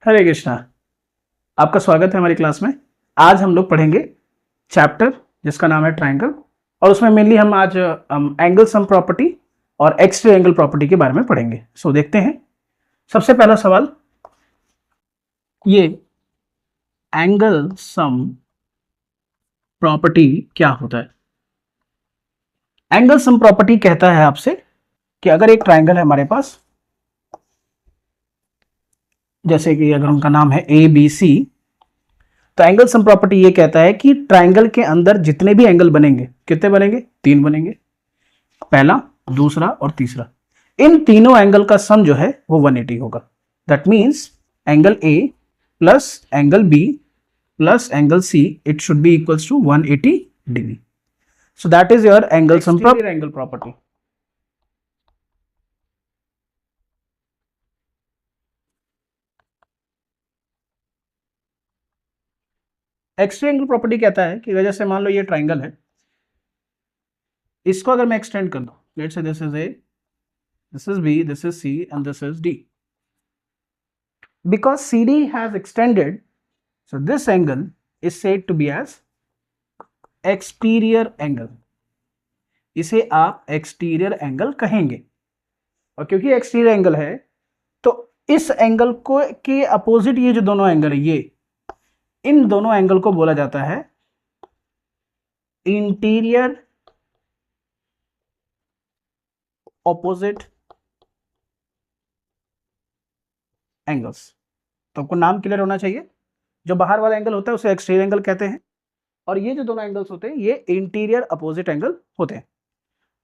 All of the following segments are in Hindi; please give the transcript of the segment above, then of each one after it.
हरे कृष्णा। आपका स्वागत है हमारी क्लास में। आज हम लोग पढ़ेंगे चैप्टर जिसका नाम है ट्रायंगल, और उसमें मेनली हम आज एंगल सम प्रॉपर्टी और एक्स एंगल प्रॉपर्टी के बारे में पढ़ेंगे। सो देखते हैं। सबसे पहला सवाल, ये एंगल सम प्रॉपर्टी क्या होता है? एंगल सम प्रॉपर्टी कहता है आपसे कि अगर एक ट्रायंगल है हमारे पास, जैसे कि अगर उनका नाम है ए बी सी, तो एंगल सम प्रॉपर्टी ये कहता है कि ट्रायंगल के अंदर जितने भी एंगल बनेंगे, कितने बनेंगे? 3 बनेंगे, पहला, दूसरा और तीसरा। इन तीनों एंगल का सम जो है वो 180 होगा। That means angle A plus angle B plus angle C, it should be equals to 180 degree. So that is your angle sum property. Extreme angle property कहता है कि जैसे मान लो ये ट्राइंगल है, इसको अगर मैं एक्सटेंड कर दूं, let's say this is A, this is B, this is C and this is D. Because C D has extended, so this angle is said to be as exterior angle. इसे आप एक्सटीरियर एंगल कहेंगे, और क्योंकि एक्सटीरियर एंगल है तो इस एंगल को के अपोजिट ये जो दोनों एंगल है, ये इन दोनों एंगल को बोला जाता है इंटीरियर ऑपोजिट एंगल्स। तो आपको नाम क्लियर होना चाहिए। जो बाहर वाला एंगल होता है उसे एक्सटीरियर एंगल कहते हैं, और ये जो दोनों एंगल्स होते हैं ये इंटीरियर अपोजिट एंगल होते हैं।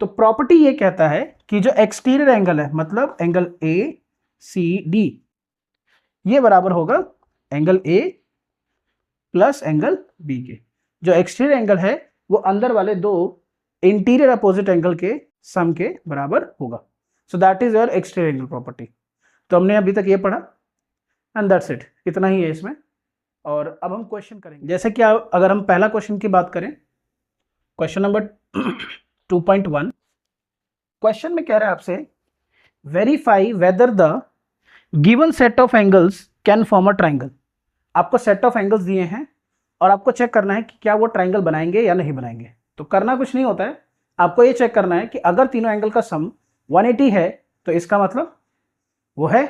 तो प्रॉपर्टी ये कहता है कि जो एक्सटीरियर एंगल है, मतलब एंगल ए सी डी, ये बराबर होगा angle A plus angle B के। जो एक्सटीरियर एंगल है वो अंदर वाले दो इंटीरियर अपोजिट एंगल के सम के बराबर होगा। सो that is your exterior angle property. तो हमने अभी तक ये पढ़ा एंड दैट्स इट, इतना ही है इसमें। और अब हम क्वेश्चन करेंगे। जैसे कि अगर हम पहला क्वेश्चन की बात करें, क्वेश्चन नंबर 2.1, क्वेश्चन में कह रहा है आपसे verify whether the given set of angles can form a triangle. आपको सेट ऑफ एंगल्स दिए हैं और आपको चेक करना है कि क्या वो ट्राइंगल बनाएंगे या नहीं बनाएंगे। तो करना कुछ नहीं होता है, आपको ये चेक करना है कि अगर तीनों एंगल का सम 180 है तो इसका मतलब वो है,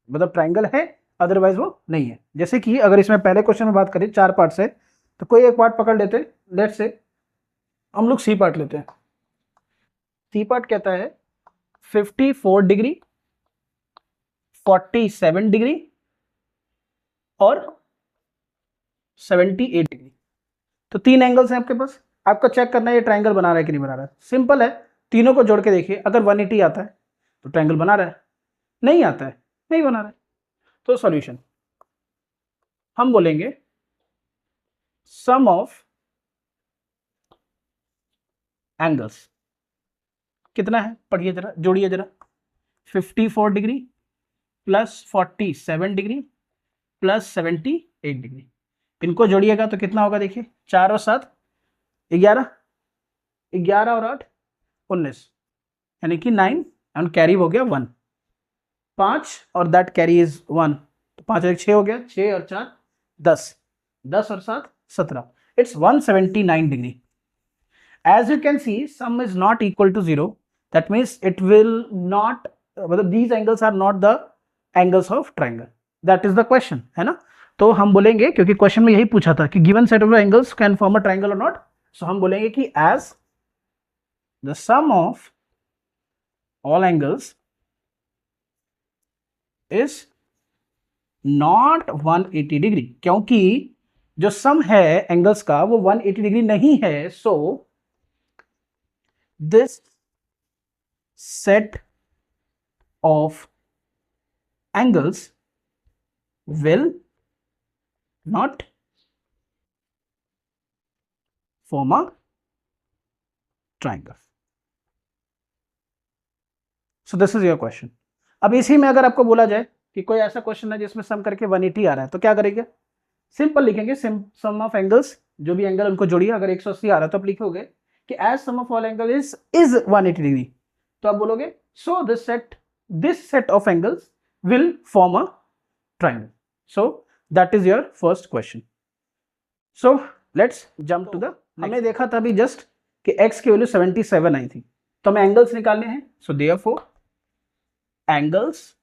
मतलब ट्राइंगल है, अदरवाइज वो नहीं है। जैसे कि अगर इसमें पहले क्वेश्चन में बात करें 4 पार्ट से, तो कोई एक पार्ट पकड़ लेते, लेट्स से हम लोग सी पार्ट लेते हैं। सी पार्ट कहता है 54 डिग्री, 47 डिग्री और 78 डिग्री। तो 3 एंगल्स हैं आपके पास। आपको चेक करना है ये ट्राइंगल बना रहा है कि नहीं बना रहा है। सिंपल है, तीनों को जोड़ के देखिए, अगर 180 आता है तो ट्राइंगल बना रहा है, नहीं आता है नहीं बना रहा है। तो सॉल्यूशन हम बोलेंगे सम ऑफ एंगल्स कितना है, पढ़िए जरा, जोड़िए जरा। 54 degree plus 47 degree plus 78 degree, इनको जोड़िएगा तो कितना होगा? देखिए, 4 और 7 11, 11 और 8 19, यानी कि 9 एंड कैरी हो गया 1, 5 और दैट कैरी इज 1, तो 5 और 6 हो गया, 6 और 4 10, 10 और 7 17, it's 179 degree. As you can see, sum is not equal to 0. That means it will not, मतलब these angles are not the angles of triangle. That is the question, है ना? तो हम बोलेंगे, क्योंकि क्वेश्चन में यही पूछा था कि given set of angles can form a triangle or not. So हम बोलेंगे कि as the sum of all angles is not 180 degree, क्योंकि जो सम है एंगल्स का वो 180 डिग्री नहीं है। So this set of angles will not form a triangle. So this is your question. अब इसी में अगर आपको बोला जाए कि कोई ऐसा क्वेश्चन है जिसमें सम करके 180 आ रहा है, तो क्या करेंगे? सिंपल लिखेंगे, सम ऑफ एंगल्स, जो भी एंगल उनको जोड़िए। अगर 180 आ रहा है तो आप लिखोगे कि as sum of all angle is 180 degree, तो आप बोलोगे so this set of angles will form a triangle. So that is your first question. So let's jump to the, हमने देखा था अभी जस्ट कि x की वैल्यू 77 आई थी, तो हमें एंगल्स निकालने हैं. सो देयरफॉर एंगल्स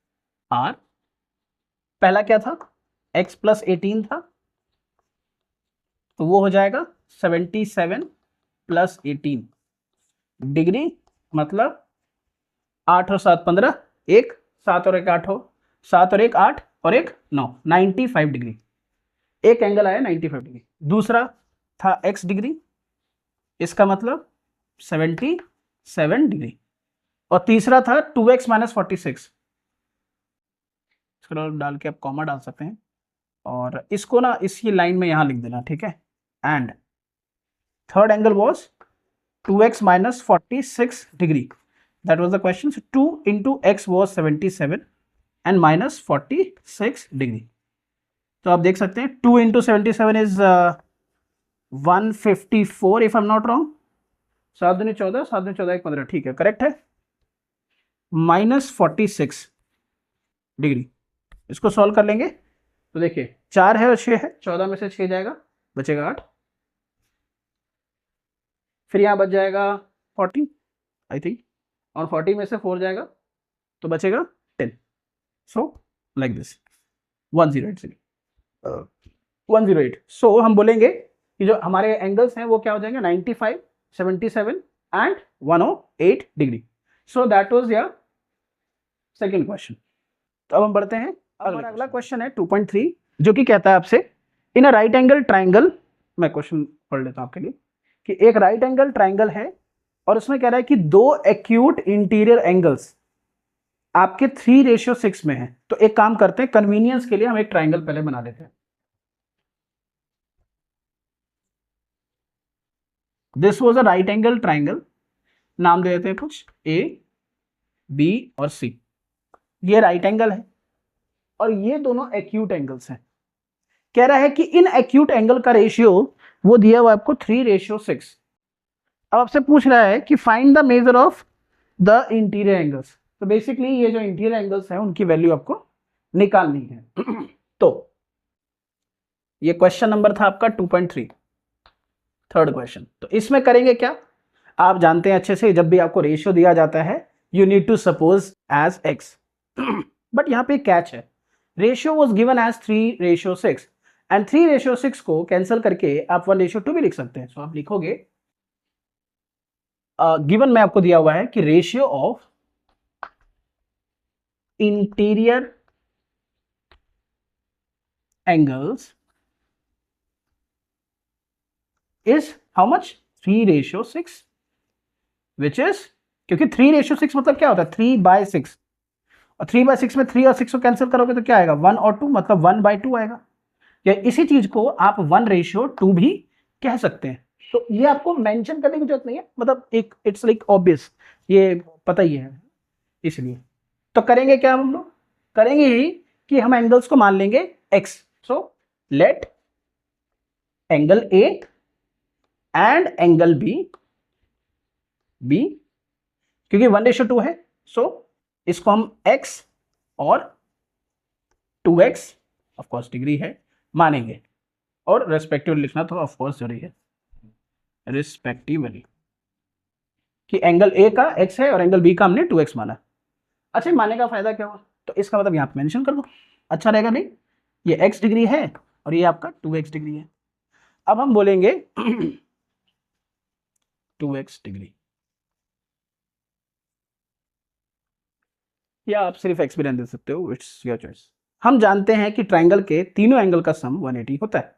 आर, पहला क्या था, x प्लस 18 था, तो वो हो जाएगा 77 प्लस 18 डिग्री, मतलब 8 और 7 15, एक 7 और एक 8 हो, 7 और एक 8 और एक 9, 95 डिग्री. एक एंगल आया 95 डिग्री. दूसरा था x डिग्री, इसका मतलब 77 डिग्री. और तीसरा था 2x माइनस 46, इसको डाल के आप कॉमा डाल सकते हैं और इसको ना इसी लाइन में यहां लिख देना, ठीक है. And third angle was 2x minus 46 degree. That was the question. 2 into x was 77 and minus 46 degree. तो आप देख सकते हैं 2 into 77 is 154 if I am not wrong. 7 दूनी 14, 7 दूनी 14 1 15, ठीक है, करेक्ट है. Minus 46 degree. इसको सॉल्व कर लेंगे तो देखिए 4 है और 6 है, 14 में से 6 जाएगा, बचेगा 8, फिर यहाँ बच जाएगा 40 आई थिंक, और 40 में से 4 जाएगा तो बचेगा 10. So like this 108. सो हम बोलेंगे कि जो हमारे एंगल्स हैं वो क्या हो जाएंगे 95, 77 and 108 degree. So that was your second question. तो अब हम बढ़ते हैं, अगला क्वेश्चन है 2.3, जो कि कहता है आपसे इन अ राइट एंगल ट्राइंगल. मैं क्वेश्चन पढ़ लेता हूं आपके लिए कि एक राइट एंगल ट्राइंगल है और उसमें कह रहा है कि दो एक्यूट इंटीरियर एंगल्स आपके 3:6 में है. तो एक काम करते हैं, कन्वीनियंस के लिए हम एक ट्राइंगल पहले बना लेते हैं. This was a right angle triangle, नाम दे देते हैं कुछ ए बी और सी. ये राइट एंगल है और ये दोनों एक्यूट एंगल्स हैं. कह रहा है कि इन एक्यूट एंगल का रेशियो वो दिया हुआ आपको 3:6. अब आपसे पूछ रहा है कि find the measure of the interior angles. तो बेसिकली ये जो इंटीरियर एंगल्स हैं उनकी वैल्यू आपको निकालनी है. तो ये क्वेश्चन नंबर था आपका 2.3, थर्ड क्वेश्चन. तो इसमें करेंगे क्या, आप जानते हैं अच्छे से, जब भी आपको रेशियो दिया जाता है you need to suppose as x. But यहाँ पे कैच है, ratio was given as 3:6 and 3:6 को कैंसिल करके आप 1:2 भी लिख सकते हैं. सो आप लिखोगे गिवन में आपको दिया हुआ है कि ratio of interior angles is how much 3:6, which is, क्योंकि 3:6 मतलब क्या होता है 3/6, और 3/6 में 3 और 6 को कैंसिल करोगे तो क्या आएगा 1 और 2, मतलब 1/2 आएगा. या इसी चीज को आप 1:2 भी कह सकते हैं. तो ये आपको मेंशन करने की जरूरत नहीं है, मतलब एक इट्स लाइक ऑब्वियस, ये पता ही है. इसलिए तो करेंगे क्या हम लोग, करेंगे ही कि हम एंगल्स को मान लेंगे x. So let angle A and angle B, क्योंकि 1:2 है, सो इसको हम x और 2x ऑफ कोर्स डिग्री है मानेंगे, और रेस्पेक्टिवली लिखना तो ऑफ कोर्स जरूरी है, रिस्पेक्टिवली, कि एंगल A का x है और एंगल B का हमने 2x माना. अच्छा, मानने का फायदा क्या हुआ, तो इसका मतलब यहाँ पे मेंशन कर दो, अच्छा रहेगा. नहीं, ये x डिग्री है और ये आपका 2x डिग्री है. अब हम बोलेंगे 2x डिग्री, या आप सिर्फ x भी रहने दे सकते हो, इट्स योर चॉइस. हम जानते हैं कि ट्राइंगल के तीनों एंगल का सम 180 होता है.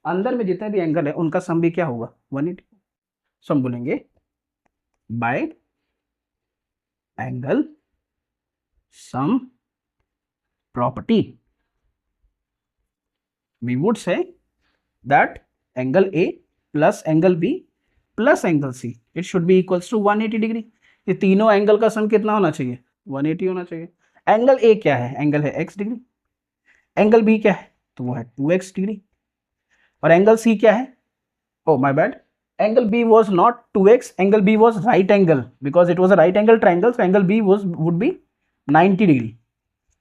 अंदर में जितने भी एंगल है उनका सम भी क्या होगा 180. सो हम बोलेंगे bye angle sum property we would say that angle A plus angle B plus angle C it should be equals to 180 degree. ये तीनों एंगल का सम कितना होना चाहिए 180 होना चाहिए. एंगल A क्या है, एंगल है x डिग्री. एंगल B क्या है, तो वो है 2x डिग्री. और एंगल C क्या है, oh my bad, angle B was not 2x, angle B was right angle because it was a right angle triangle, so angle B would be 90 degree.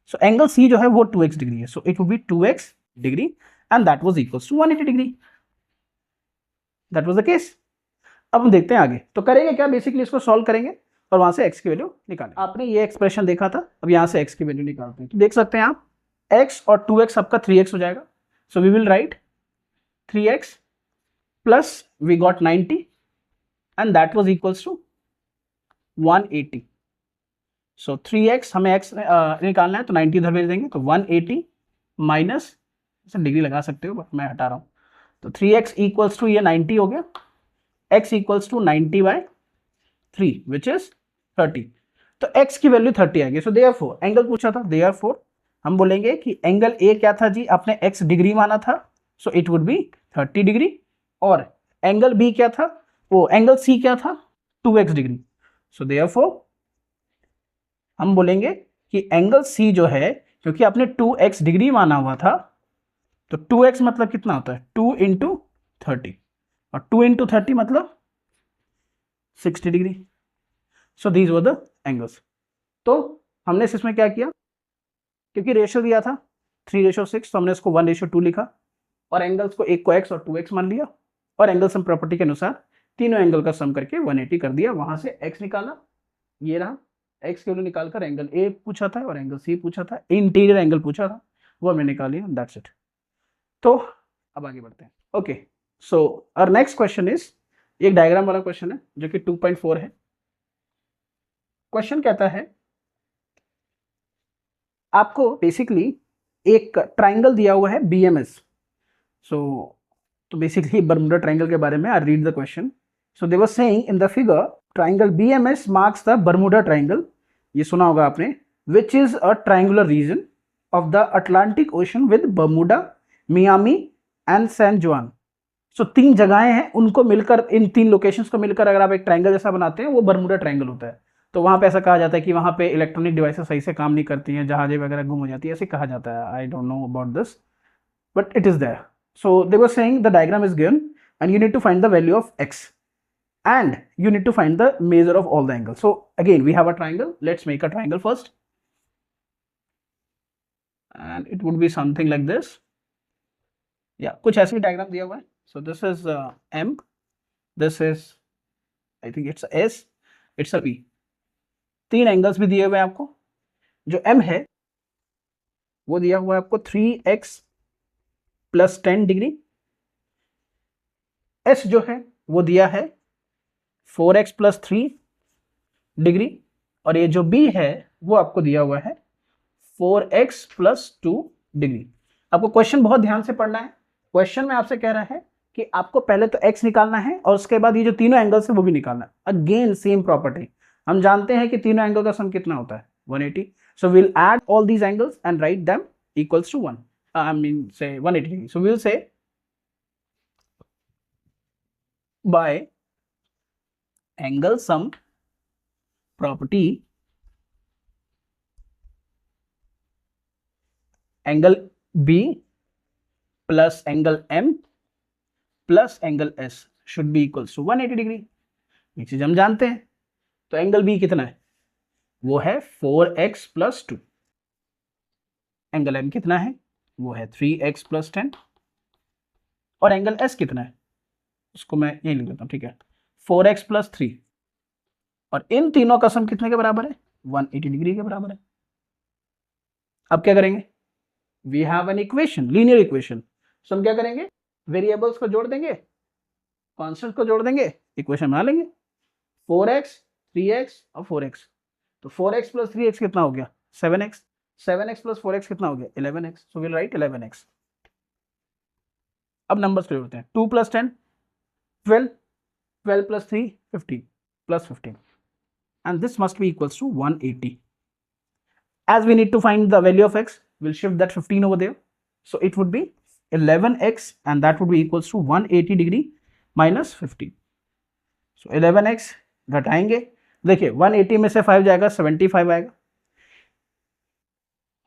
So angle C जो है वो 2x डिग्री है, so it would be 2x degree and that was equals to 180 degree. That was the case. अब हम देखते हैं आगे, तो करेंगे क्या, बेसिकली इसको सॉल्व करेंगे और वहां से x की वैल्यू निकालें। आपने ये एक्सप्रेशन देखा था, अब यहां से x की वैल्यू निकालते हैं। तो देख सकते हैं आप x और 2x सबका 3x हो जाएगा, so we will write 3x plus we got 90 and that was equals to 180। So 3x हमें x निकालना है तो 90 इधर भेज देंगे, तो 180 माइनस डिग्री लगा सकते हो बट मैं हटा रहा हूं, तो 3x इक्वल्स टू ये 90 हो गया, x equals to 90 by 3 which is 30। तो x की वैल्यू 30 आएगी। सो देयरफॉर एंगल पूछा था, देयरफॉर हम बोलेंगे कि एंगल ए क्या था जी, आपने x डिग्री माना था, सो इट वुड बी 30 डिग्री, और एंगल बी क्या था, वो एंगल सी क्या था, 2x डिग्री। सो देयरफॉर हम बोलेंगे कि एंगल सी जो है, क्योंकि आपने 2x डिग्री माना हुआ था, तो 2x मतलब कितना होता है 2 इंटू 30, और 2 इंटू 30 मतलब 60 degree. So these were the angles. तो हमने इसमें क्या किया, क्योंकि रेशियो दिया था 3:6, तो हमने इसको 1:2 लिखा, और एंगल्स को एक को x और 2x मान लिया, और एंगल सम प्रॉपर्टी के अनुसार तीनों एंगल का सम करके 180 कर दिया, वहां से x निकाला, ये रहा x की वैल्यू निकालकर एंगल ए पूछा था और एंगल सी पूछा था, इंटीरियर एंगल पूछा था, वो हमने निकाल लिया, दैट्स इट। तो अब आगे बढ़ते हैं। Okay, so our next question is, एक डायग्राम वाला क्वेश्चन है जो कि 2.4 है। क्वेश्चन कहता है आपको बेसिकली एक ट्राइंगल दिया हुआ है BMS। तो बेसिकली बर्मुडा ट्राइंगल के बारे में, I read the question. So they were saying in the figure triangle BMS marks the Bermuda triangle, ये सुना होगा आपने, which is a triangular region of the Atlantic Ocean with Bermuda, Miami and San Juan. So 3 जगहें हैं, उनको मिलकर, इन 3 लोकेशंस को मिलकर अगर आप एक ट्राइंगल जैसा बनाते हैं, वो बर्मुडा ट्राइंगल होता है। तो वहां पे ऐसा कहा जाता है कि वहां पे इलेक्ट्रॉनिक डिवाइसेस सही से काम नहीं करती हैं, जहाजें वगैरह गुम हो जाती है, ऐसे कहा जाता है। I don't know about this but it is there. So they were saying the diagram is given and you need to find the value of x and you need to find the measure of all the angles. So again we have a triangle, let's make a triangle first, and it would be something like this. Yeah, कुछ ऐसी डायग्राम दिया हुआ है। So this is M, this is I think it's a S, it's a P। 3 angles भी दिए हुए हैं आपको। जो M है वो दिया हुआ है आपको 3x प्लस 10 डिग्री, S जो है वो दिया है 4x प्लस 3 डिग्री, और ये जो B है वो आपको दिया हुआ है 4x प्लस 2 डिग्री। आपको क्वेश्चन बहुत ध्यान से पढ़ना है। क्वेश्चन में आपसे कह रहा है कि आपको पहले तो x निकालना है और उसके बाद ये जो तीनों एंगल्स है वो भी निकालना है। अगेन सेम प्रॉपर्टी, हम जानते हैं कि तीनों एंगल का सम कितना होता है 180। So will add all these angles and write them equals to 1, I mean say 180 degree. So will say by angle sum property, angle B plus angle M plus angle S should be equals to 180 degree. ये चीज हम जानते हैं। तो एंगल B कितना है, वो है 4x प्लस 2, एंगल M कितना है, वो है 3x प्लस 10, और एंगल S कितना है, उसको मैं यही लिख देता हूं, ठीक है, 4x प्लस 3, और इन तीनों का सम कितने के बराबर है, 180 डिग्री के बराबर है। अब क्या करेंगे, we have an equation, linear equation. So हम क्या करेंगे, वेरिएबल्स को जोड़ देंगे, कॉन्स्टेंट को जोड़ देंगे, इक्वेशन बना लेंगे, 4x 3x और 4x। तो 4x प्लस 3x कितना हो गया 7x, 7x प्लस 4x कितना हो गया 11x। So will write 11x। अब नंबर्स को जोड़ते हैं, 2 plus 10 12, 12 plus 3 15 plus 15, and this must be equals to 180. As we need to find the value of x, we'll shift that 15 over there. So it would be 11x and that would be equals to 180 degree minus 15. So 11x घटाएंगे, देखिए 180 में से 5 जाएगा 75 आएगा,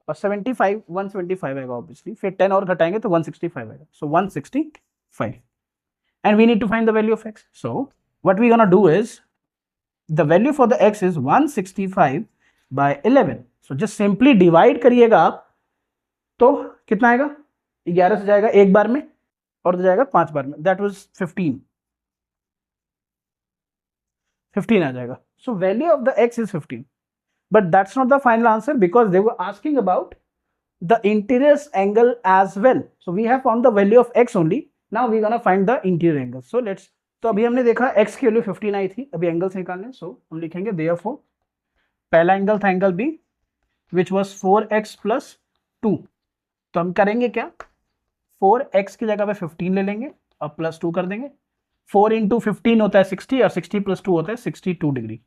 और 75 175 आएगा ऑब्वियसली, फिर 10 और घटाएंगे तो 165 आएगा। So 165 and we need to find the value of x. So what we gonna do is, the value for the x is 165 by 11। So just simply divide करिएगा आप, तो कितना आएगा, 11 से जाएगा एक बार में और तो जाएगा 5 बार में, दैट वाज 15 आ जाएगा। So value of the x is 15, but that's not the final answer because they were asking about the interior angle as well. So we have found the value of x only. Now we gonna find the interior angle. So let's, तो अभी हमने देखा x की वैल्यू 15 आई थी, अभी एंगल्स निकालने। सो हम लिखेंगे therefore पहला एंगल था angle B which was 4x plus 2। तो हम करेंगे क्या, 4x की जगह पे 15 ले लेंगे और प्लस 2 कर देंगे। 4 इंटू 15 होता है 60 और 60 प्लस 2 होता है 62 डिग्री।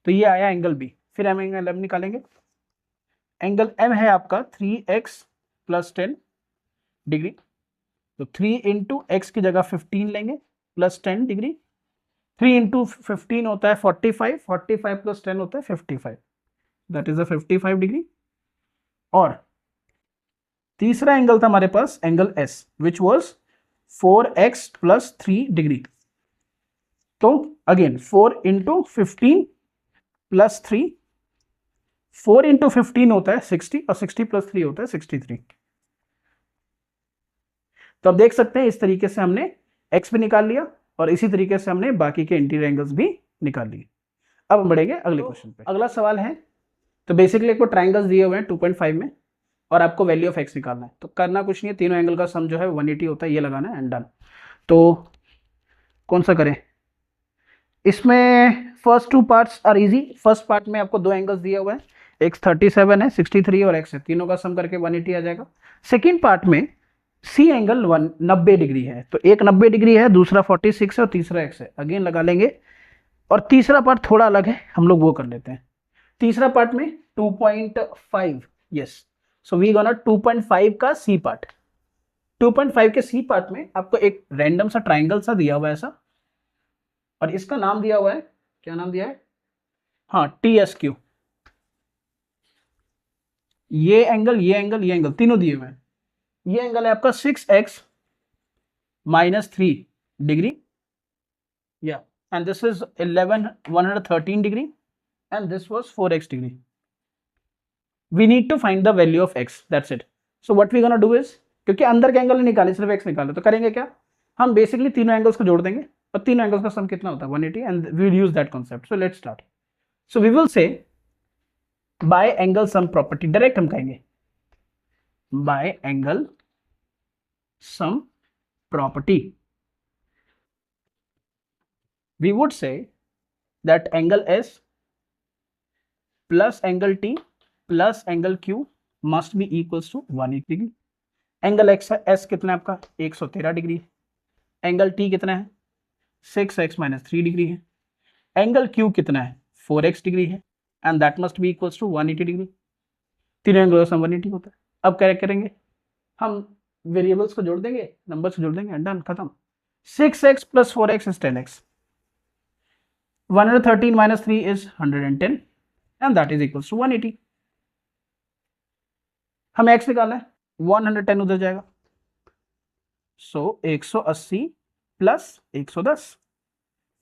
तो ये आया एंगल B। फिर हम एंगल M निकालेंगे। एंगल M है आपका 3x प्लस 10 डिग्री। तो 3 इंटू एक्स की जगह 15 लेंगे प्लस 10 डिग्री। 3 इंटू 15 होता है 45, 45 प्लस 10 होता है 55, दैट इज अ 55 डिग्री। और तीसरा एंगल था हमारे पास angle S which was 4x plus 3 डिग्री। तो अगेन 4 इंटू 15 प्लस 3, 4 इंटू 15 होता है 60 और 60 प्लस 3 होता है 63। तो अब देख सकते हैं इस तरीके से हमने x भी निकाल लिया और इसी तरीके से हमने बाकी के इंटीरियर एंगल्स भी निकाल लिए। अब हम बढ़ेंगे अगले क्वेश्चन पे। अगला सवाल है, तो बेसिकली आपको ट्राइंगल्स दिए हुए हैं 2.5 में और आपको वैल्यू ऑफ x निकालना है। तो करना कुछ नहीं है, तीनों एंगल का सम जो है 180 होता है, ये लगाना है एंड डन। तो कौन सा करें इसमें, first 2 parts are easy. First part में आपको दो एंगल्स दिए हुए हैं, एक 37 है, 63 और x है, तीनों का सम करके 180 आ जाएगा। सेकेंड पार्ट में सी एंगल 90 डिग्री है, तो एक 90 डिग्री है, दूसरा 46 है और तीसरा x है, अगेन लगा लेंगे। और तीसरा पार्ट थोड़ा अलग है, हम लोग वो कर लेते हैं। तीसरा पार्ट में 2.5, यस, सो वी गोना 2.5 का सी पार्ट। 2.5 के सी पार्ट में आपको एक रैंडम सा ट्राइंगल सा दिया हुआ है ऐसा, और इसका नाम दिया हुआ है, क्या नाम दिया है, हाँ TSQ। ये एंगल, ये एंगल, ये एंगल तीनों दिए हुए हैं। ये एंगल है आपका 6x माइनस 3 डिग्री, या and this is 113 degree and this was 4x degree. We need to find the value of x, that's it. So what we gonna do is, क्योंकि अंदर के एंगल नहीं निकाले, सिर्फ x निकाले, तो करेंगे क्या, हम बेसिकली तीनों एंगल्स को जोड़ देंगे और तीनों एंगल्स का सम कितना होता है 180 and we will use that concept. So let's start. So we will say by angle sum property, direct हम कहेंगे by angle sum property. We would say that angle S plus angle T plus angle Q must be equals to 180 degree. Angle S कितना है आपका 113 डिग्री है, एंगल T कितना है 6x माइनस 3 डिग्री है, एंगल Q कितना है 4x डिग्री है and that must be equals to 180 degree. तीनों एंगल का सम 180 होता है। अब क्या करेंगे, हम वेरिएबल्स को जोड़ देंगे, नंबर्स को जोड़ देंगे एंड डन, खत्म। 6x plus 4x is 10x, 113 minus 3 is 110 and that is equals to 180। हमें x निकालना है, 110 उधर जाएगा, so 180 plus 110,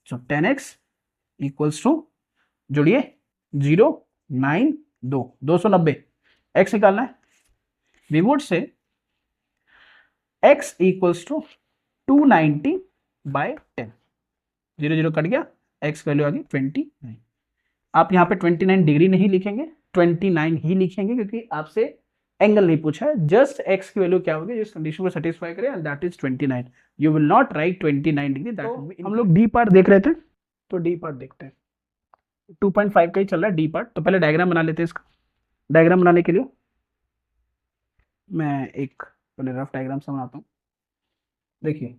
so 10x equals to, जोड़िए 0 9 2 290, x निकालना है। We would say x equals to 290 by 10, 0 0 cut गया, x वैल्यू आ गई 29। आप यहाँ पे 29 डिग्री नहीं लिखेंगे, 29 ही लिखेंगे क्योंकि आपसे एंगल नहीं पूछा है, जस्ट x की वैल्यू क्या होगी जिस कंडीशन को सेटिस्फाई करे and that is 29। You will not right 29 degree, that will be. हम लोग डी पार्ट देख रहे थे, तो डी पार्ट देखते हैं। 2.5 का ही चल रहा है डी पार्ट, तो पहले डायग्राम बना लेते हैं इसका। डायग्राम बनाने के लिए मैं एक पहले रफ डायग्राम से बनाता हूँ। देखिए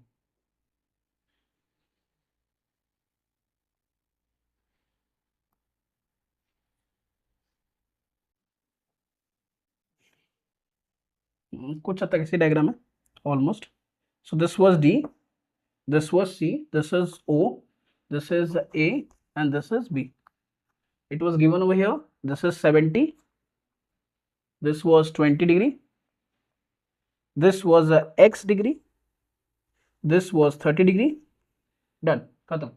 कुछ हद तक ऐसी डायग्राम है almost. So this was D, this was C, this is O, this is A and this is B. It was given over here, this is 70, this was 20 degree, this was x degree, this was 30 degree, done, खत्म।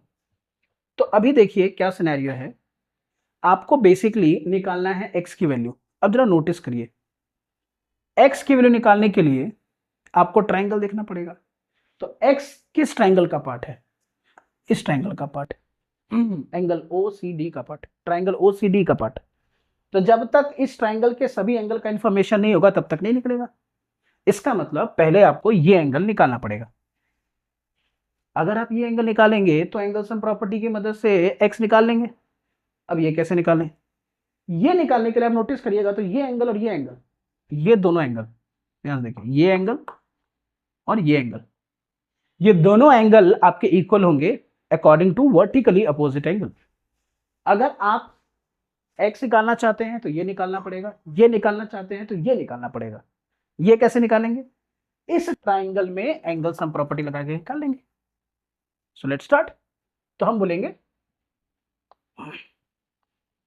तो अभी देखिए क्या सिनेरियो है, आपको बेसिकली निकालना है x की वैल्यू। अब जरा नोटिस करिए, x की वैल्यू निकालने के लिए आपको ट्रायंगल देखना पड़ेगा। तो x किस ट्रायंगल का पार्ट है? इस ट्रायंगल का पार्ट, एंगल OCD का पार्ट, ट्रायंगल OCD का पार्ट। तो जब तक इस ट्रायंगल के सभी एंगल का इंफॉर्मेशन नहीं होगा तब तक नहीं निकलेगा। इसका मतलब पहले आपको ये एंगल निकालना पड़ेगा। अगर आप ये एंगल निकालेंगे तो एंगल सम प्रॉपर्टी की मदद से x निकाल लेंगे। अब ये कैसे निकालें? ये निकालने के लिए आप नोटिस करिएगा, तो ये एंगल और ये एंगल, ये दोनों एंगल, ध्यान देखिए, ये एंगल और ये एंगल, ये दोनों एंगल आपके इक्वल होंगे according to vertically opposite angle. अगर आप x निकालना चाहते हैं तो ये निकालना पड़ेगा, ये निकालना चाहते हैं तो ये निकालना पड़ेगा। ये कैसे निकालेंगे? इस ट्राइंगल में एंगल सम प्रॉपर्टी लगा के निकाल लेंगे। सो लेट्स स्टार्ट। तो हम बोलेंगे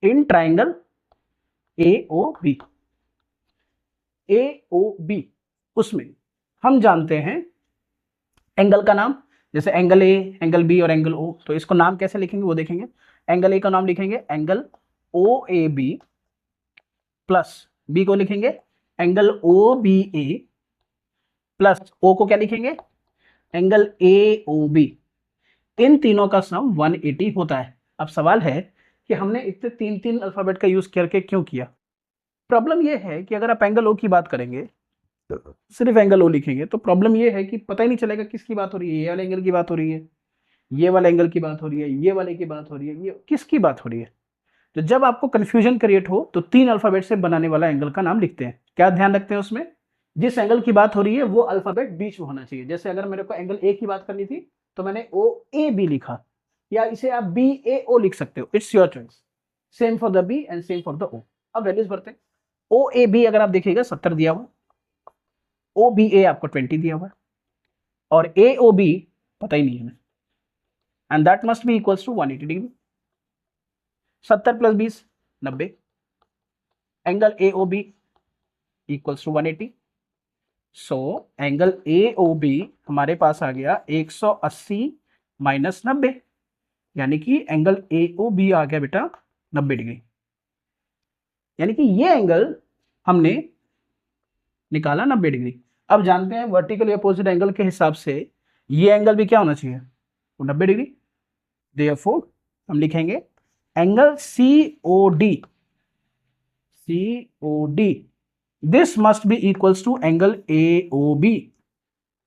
इन ट्राइंगल AOB, उसमें हम जानते हैं एंगल का नाम, जैसे एंगल A, एंगल B और एंगल O। तो इसको नाम कैसे लिखेंगे वो देखेंगे। एंगल A का नाम लिखेंगे एंगल OAB प्लस B को लिखेंगे एंगल OBA प्लस O को क्या लिखेंगे? Angle AOB। इन तीनों का सम 180 होता है। अब सवाल है कि हमने इतने तीन तीन अल्फाबेट का यूज करके क्यों किया? प्रॉब्लम यह है कि अगर आप एंगल O की बात करेंगे, सिर्फ एंगल O लिखेंगे, तो प्रॉब्लम यह है कि पता ही नहीं चलेगा किसकी बात हो रही है। ये वाले एंगल की बात हो रही है, ये वाले एंगल की बात हो रही है, ये वाले की बात हो रही है, ये किसकी बात हो रही है। तो जब आपको कंफ्यूजन क्रिएट हो तो तीन अल्फाबेट से बनाने वाला एंगल का नाम लिखते हैं। क्या ध्यान रखते हैं उसमें? जिस एंगल की बात हो रही है वो अल्फाबेट बीच में होना चाहिए। जैसे अगर मेरे को एंगल A की बात करनी थी तो मैंने OAB लिखा, या इसे आप BAO लिख सकते हो, it's your choice. Same for the B and same for the O। अब वैल्यूज भरते हैं। OAB अगर आप देखिएगा 70 दिया हुआ, OBA आपको 20 दिया हुआ, और AOB पता ही नहीं है, and that must be equals to 180 degree. 70 plus 20 90। Angle AOB equals to 180। So angle AOB हमारे पास आ गया 180 माइनस 90, यानी कि एंगल AOB आ गया बेटा 90 डिग्री। यानी कि ये एंगल हमने निकाला 90 डिग्री। अब जानते हैं वर्टिकली अपोजिट एंगल के हिसाब से ये एंगल भी क्या होना चाहिए? 90 डिग्री। देयरफॉर हम लिखेंगे angle COD this must be equals to angle AOB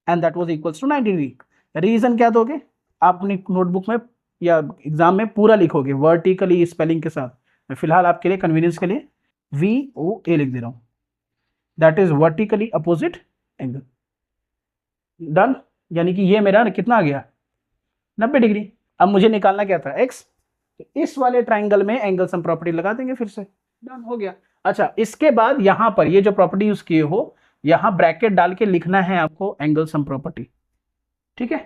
and that was equals to 90 degree. Reason क्या दोगे? आप अपनी नोटबुक में या एग्जाम में पूरा लिखोगे वर्टिकली स्पेलिंग के साथ। मैं फिलहाल आपके लिए कन्वीनियंस के लिए VOA लिख दे रहा हूं, that is vertically opposite angle. Done. यानी कि ये मेरा कितना आ गया? 90 डिग्री। अब मुझे निकालना क्या था? x। तो इस वाले ट्राइंगल में एंगल सम प्रॉपर्टी लगा देंगे फिर से। डन हो गया। अच्छा, इसके बाद यहां पर ये जो प्रॉपर्टी यूज किए हो, यहां ब्रैकेट डाल के लिखना है आपको एंगल सम प्रॉपर्टी, ठीक है?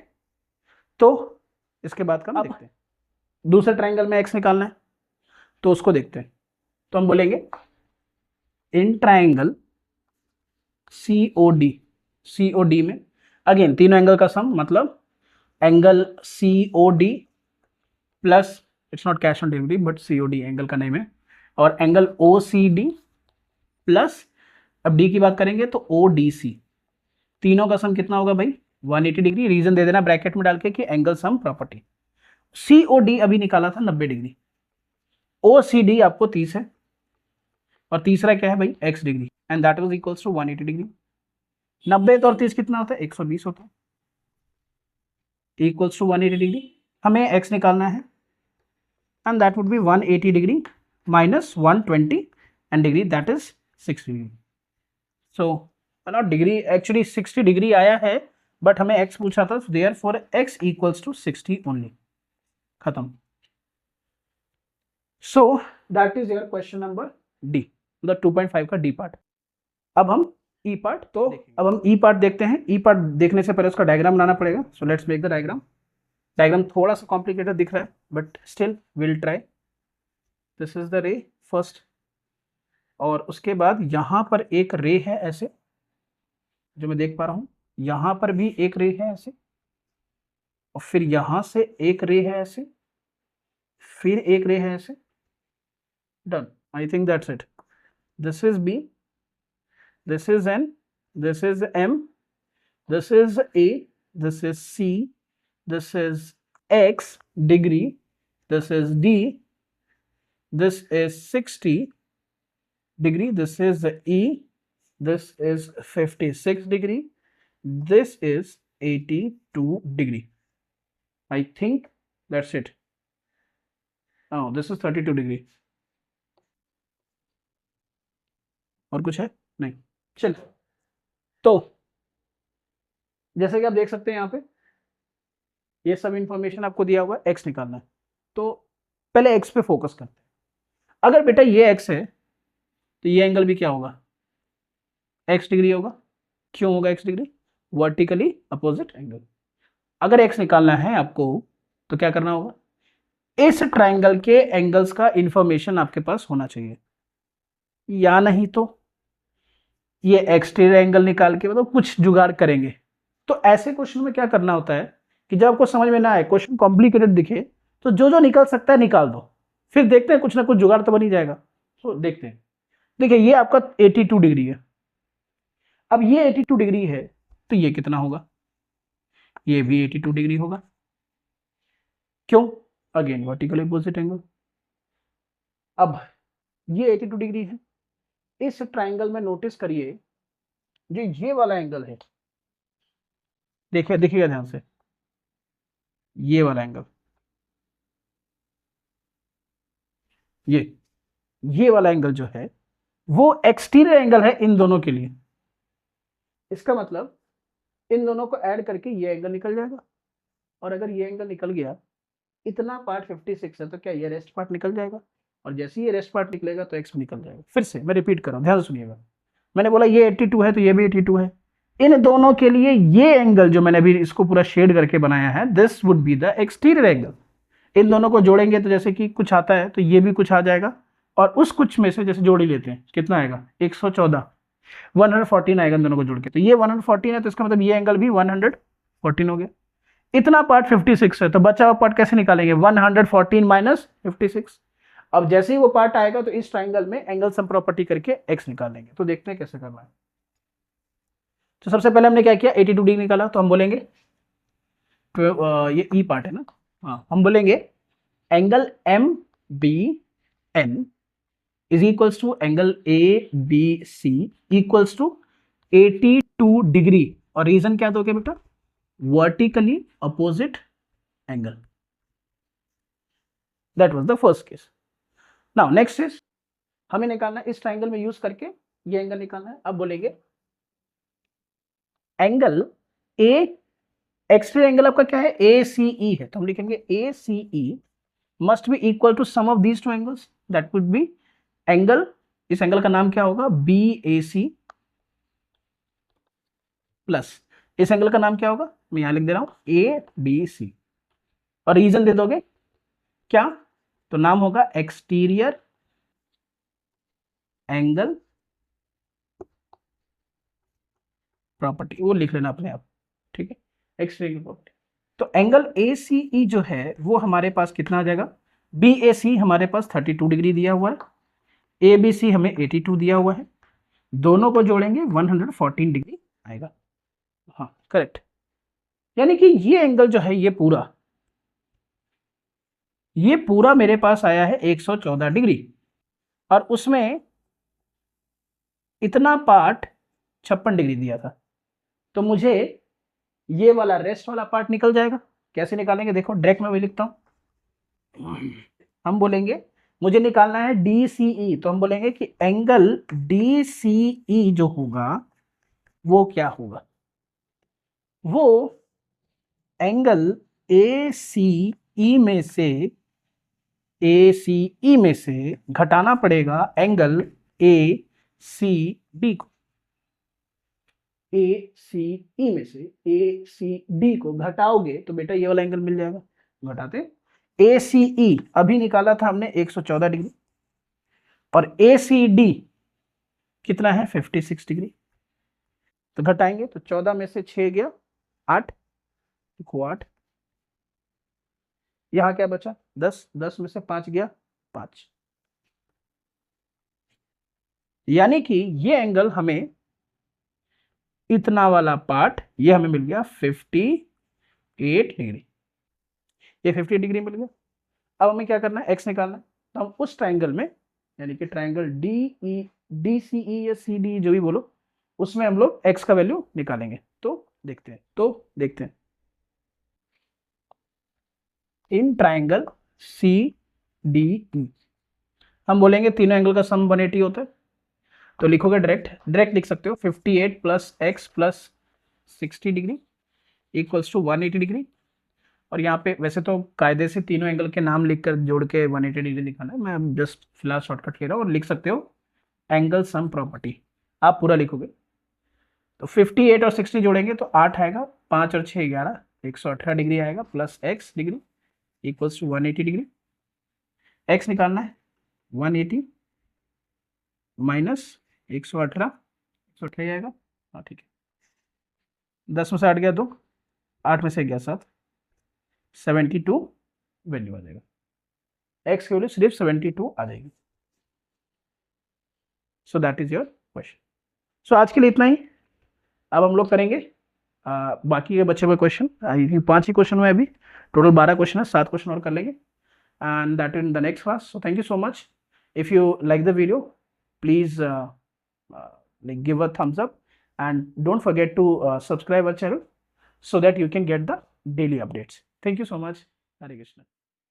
तो इसके बाद का देखते हैं। दूसरे ट्राइंगल में x निकालना है तो उसको देखते हैं। तो हम बोलेंगे इन ट्राइंगल COD में अगेन तीनों एंगल का सम, मतलब angle COD plus, it's not cash on delivery but COD angle का नेम है, और एंगल OCD प्लस, अब D की बात करेंगे तो ODC। तीनों का सम कितना होगा भाई? 180 डिग्री। रीजन दे देना ब्रैकेट में डाल के कि एंगल सम प्रॉपर्टी। COD अभी निकाला था 90 डिग्री, OCD आपको 30 है, और तीसरा क्या है भाई? x degree, and that was equals to 180 degree. 90 और 30 कितना होता है? 120 होता है, इक्वल्स टू 180 डिग्री। हमें x निकालना है, and that would be 180 degree minus 120 and degree that is 60 degree. So not degree, actually 60 degree आया है, बट हमें x पूछा था, therefore x equals to 60 only. खत्म। So that is your question number D, मतलब 2.5 का D पार्ट। अब हम E पार्ट, तो अब हम E पार्ट देखते हैं। E पार्ट देखने से पहले उसका डायग्राम बनाना पड़ेगा। So let's make the diagram. Diagram थोड़ा सा कॉम्प्लिकेटेड दिख रहा है but still will try. This is the रे फर्स्ट, और उसके बाद यहाँ पर एक रे है ऐसे, जो मैं देख पा रहा हूँ। यहाँ पर भी एक रे है ऐसे, और फिर यहाँ से एक रे है ऐसे, फिर एक रे है ऐसे, Done. I think that's it. This is B, this is N, this is M, this is A, this is C, this is X degree, this is D, this is 60 degree, this is E, this is 56 degree, this is 82 degree. I think that's it. Oh, this is 32 degree. और कुछ है नहीं? चल, तो जैसे कि आप देख सकते हैं यहाँ पे ये सब इंफॉर्मेशन आपको दिया हुआ है, एक्स निकालना है। तो पहले एक्स पे फोकस करते हैं। अगर बेटा ये एक्स है तो ये एंगल भी क्या होगा? एक्स डिग्री होगा। क्यों होगा x degree? Vertically opposite angle. अगर एक्स निकालना है आपको तो क्या करना होगा? इस ट्राइंगल के एंगल्स का इंफॉर्मेशन आपके पास होना चाहिए, या नहीं तो ये एक्सटीरियर एंगल निकाल के मतलब कुछ जुगाड़ करेंगे। तो ऐसे क्वेश्चन में क्या करना होता है कि जब आपको समझ में ना आए, क्वेश्चन कॉम्प्लिकेटेड दिखे, तो जो जो निकल सकता है निकाल दो, फिर देखते हैं कुछ ना कुछ जुगाड़ तो बन ही जाएगा। तो देखते हैं। देखिए ये आपका 82 डिग्री है। अब ये 82 डिग्री है तो ये कितना होगा? ये भी 82 डिग्री होगा। क्यों? Again vertical opposite angle. अब ये 82 डिग्री है। इस ट्राइंगल में नोटिस करिए जो ये वाला एंगल है, देखिए देखिएगा ध्यान से, ये वाला एंगल, ये वाला एंगल जो है वो एक्सटीरियर एंगल है इन दोनों के लिए। इसका मतलब इन दोनों को ऐड करके ये एंगल निकल जाएगा, और अगर ये एंगल निकल गया, इतना पार्ट 56 है, तो क्या ये रेस्ट पार्ट निकल जाएगा, और जैसे ही ये रेस्ट पार्ट निकलेगा तो एक्स निकल जाएगा। फिर से मैं रिपीट कर रहा हूं, ध्यान से सुनिएगा। मैंने बोला ये 82 है तो ये भी 82 है। इन दोनों के लिए ये एंगल जो मैंने अभी इसको पूरा शेड करके बनाया है, this would be the exterior angle. इन दोनों को जोड़ेंगे तो जैसे कि कुछ आता है तो ये भी कुछ आ जाएगा, और उस कुछ में से जैसे जोड़ ही लेते हैं, कितना आएगा? 114, 114 आएगा इन दोनों को जोड़ के। तो ये 114 है तो इसका मतलब ये एंगल भी 114 हो गया। इतना पार्ट 56 है तो बचा हुआ पार्ट कैसे निकालेंगे? 114 माइनस 56। अब जैसे ही वो पार्ट आएगा तो इस ट्राइंगल में एंगल सम प्रॉपर्टी करके एक्स निकालेंगे। तो देखते हैं कैसे करना है। तो सबसे पहले हमने क्या किया? 82 डिग्री निकाला, तो हम बोलेंगे ये ई पार्ट है ना, हाँ, हम बोलेंगे angle M B N is equals to angle A B C equals to 82 degree. और रीजन क्या दोगे बेटा? Vertically opposite angle. That was the first case. Now next is, हमें निकालना है इस ट्राइंगल में यूज करके ये एंगल निकालना है। अब बोलेंगे एंगल ए, एक्सटीरियर एंगल आपका क्या है? ए सी ई है, तो हम लिखेंगे A C E must be equal to sum of these two angles, that would be angle, इस एंगल का नाम क्या होगा? बी ए सी, प्लस इस एंगल का नाम क्या होगा? मैं यहां लिख दे रहा हूं ए बी सी, और रीजन दे दोगे क्या? तो नाम होगा एक्सटीरियर एंगल प्रॉपर्टी, वो लिख लेना अपने आप, ठीक है, एक्सटीरियर प्रॉपर्टी। तो एंगल ए सी ई जो है वो हमारे पास कितना आ जाएगा? बी ए सी हमारे पास 32 डिग्री दिया हुआ है, ए बी सी हमें 82 दिया हुआ है, दोनों को जोड़ेंगे 114 डिग्री आएगा। हाँ करेक्ट। यानी कि ये एंगल जो है ये पूरा मेरे पास आया है 114 डिग्री, और उसमें इतना पार्ट 56 डिग्री दिया था, तो मुझे ये वाला रेस्ट वाला पार्ट निकल जाएगा। कैसे निकालेंगे? देखो डायरेक्ट मैं वही लिखता हूं। हम बोलेंगे मुझे निकालना है डी सी ई, तो हम बोलेंगे कि एंगल डी सी ई जो होगा वो क्या होगा? वो एंगल ए सी ई में से, ए सी ई में से घटाना पड़ेगा एंगल ए सी डी को। ए सी ई में से ए सी डी को घटाओगे तो बेटा ये वाला एंगल मिल जाएगा। घटाते ए सी ई अभी निकाला था हमने 114 डिग्री, और ए सी डी कितना है? 56 डिग्री। तो घटाएंगे तो 14 में से 6 गया 8, देखो 8, यहां क्या बचा? 10, 10 में से 5 गया 5, यानी कि ये एंगल हमें, इतना वाला पार्ट ये हमें मिल गया 58 डिग्री, ये 58 डिग्री मिल गया। अब हमें क्या करना है, एक्स निकालना है। तो हम उस ट्राइंगल में, यानी कि ट्राइंगल डी सी ई या सी डी जो भी बोलो, उसमें हम लोग एक्स का वैल्यू निकालेंगे। तो देखते हैं in triangle C D E हम बोलेंगे तीनों एंगल का सम 180 होता है। तो लिखोगे डायरेक्ट लिख सकते हो 58 plus x plus 60 degree equals to 180 degree. और यहाँ पे वैसे तो कायदे से तीनों एंगल के नाम लिखकर जोड़ के 180 डिग्री लिखाना है, मैं जस्ट फिलहाल शॉर्टकट ले रहा हूँ। और लिख सकते हो एंगल सम प्रॉपर्टी, आप पूरा लिखोगे। तो 58 और 60 जोड़ेंगे तो 8 आएगा, 5 और 6 11, 118 डिग्री आएगा, plus x degree equals to 180 degree. X निकालना है, 180 माइनस 118, 118 आएगा, हाँ ठीक है। 10 में से 8 गया 2, 8 में से गया 7, 72 वैल्यू आ जाएगा। एक्स की वैल्यू सिर्फ 72 आ जाएगी। So that is your question. So आज के लिए इतना ही। अब हम लोग करेंगे बाकी के बचे हुए क्वेश्चन। 5 ही क्वेश्चन हुए अभी, टोटल 12 क्वेश्चन है, 7 क्वेश्चन और कर लेंगे and that in the next class. So thank you so much. If you like the video please give a thumbs up and don't forget to subscribe our channel so that you can get the daily updates. Thank you so much. Hare Krishna.